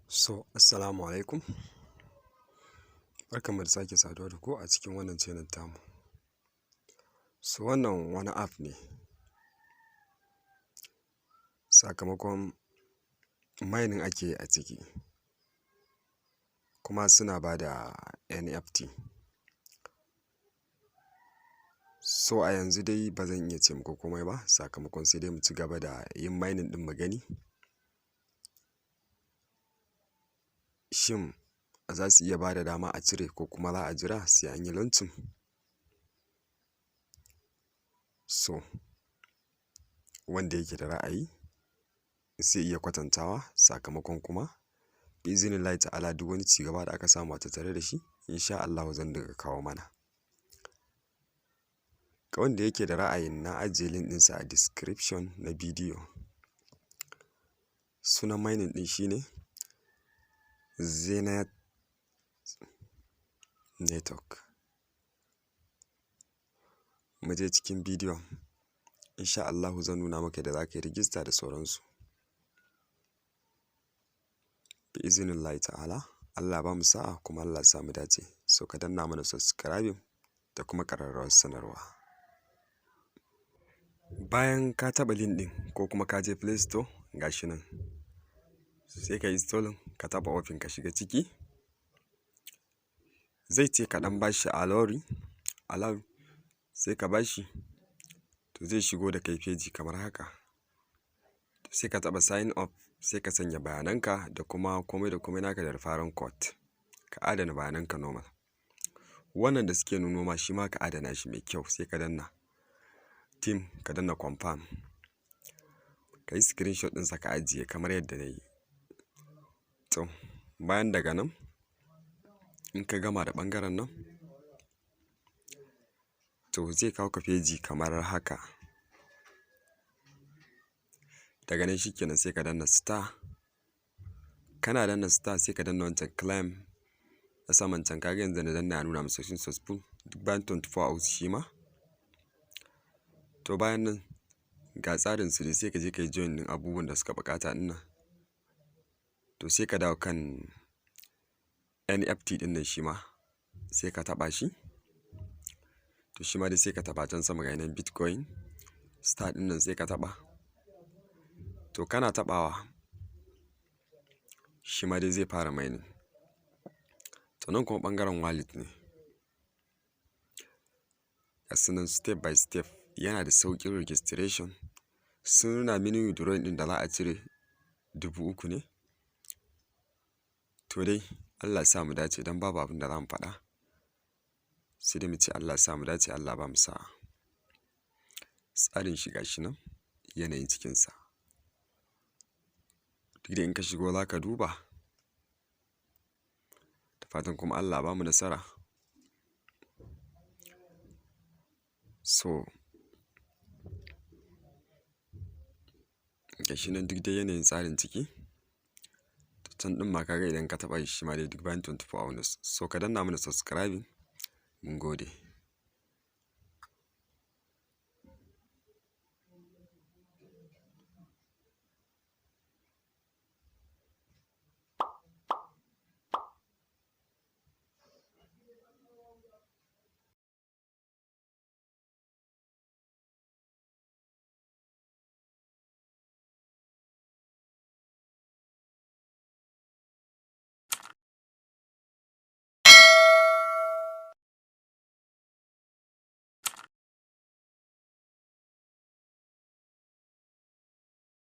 Assalamu alaikum. Barkanmu da sake saduwa da ku a cikin wannan channel tamu. Wannan wani app ne. Sakamakon mining ake yi a ciki, kuma suna ba da NFT. A yanzu dai ba zan iya ce muku komai ba, sakamakon sai dai mu ci gaba da yin mining ɗin mu gani. Shin za su iya ba da dama a cire, ko kuma za a jira sai an yi launching? Wanda yake da ra'ayi zai iya kwatantawa, sakamakon kuma bi'iznillahi ta'ala duk wani cigaba da aka samu a tattare da shi, insha Allahu zan dinga kawo mana. Ga wanda yake da ra'ayin, na ajiye link ɗinsa a description na bidiyo. Sunan mining ɗin shine zenix network. Mu je cikin bidiyon, insha Allahu zan nuna maka yadda za ka yi rijista da sauransu. Bi'iznillahi ta'ala, Allah ba mu sa'a kuma Allah sa mu dace. Ka danna mana subscribing da kuma ƙararrawar sanarwa. Bayan ka taɓa link ɗin ko kuma ka je Play Store, ga shi nan. Sai ka yi installing, ka taɓa open, ka shiga ciki. Zai ce ka ɗan bashi allow, sai ka bashi, to zai shigo da kai feji kamar haka. Sai ka taɓa sign up, sai ka sanya bayananka da kuma komai da komai naka da referral code. Ka adana bayananka normal. Wannan da suke nuno ma shi ma ka adana shi mai kyau, sai ka danna team, ka danna confirm. Ka yi screenshot ɗinsa ka ajiye kamar yadda na yi. Bayan daga nan, in ka gama da ɓangaren nan, to zai kawo ka feji kamar haka. Daga nan shi kenan sai ka danna star. Kana danna star sai ka danna wancan claim na saman can. Kaga yanzu na danna ya nuna masa successful duk bayan 24 hours shi ma. To bayan nan ga tsarin su dai, sai ka je ka yi join ɗin abubuwan da suka buƙata ɗin nan. To sai ka dawo kan NFT ɗin nan shi ma, sai ka taɓa shi. To shi ma dai sai ka taɓa can sama ga nan Bitcoin star ɗin nan, sai ka taɓa. To kana taɓawa, shi ma dai zai fara mining. To nan kuma ɓangaren wallet ne. Gasu nan step by step, yana da sauƙin registration. Sun nuna mini withdrawal ɗin da za a cire 3,000 ne. To dai Allah ya sa mu dace, don babu abin da za mu faɗa. Sai dai mu ce Allah ya sa mu dace, Allah ba mu sa'a. Tsarin shi ga shi nan, yanayin cikinsa. Duk da in ka shigo za ka duba. Da fatan kuma Allah ba mu nasara. Ga shi nan duk dai yanayin tsarin ciki. Can ɗin ma kaga idan ka taɓa shi ma dai duk bayan 24 hours. Ka danna mana subscribing. Mun gode.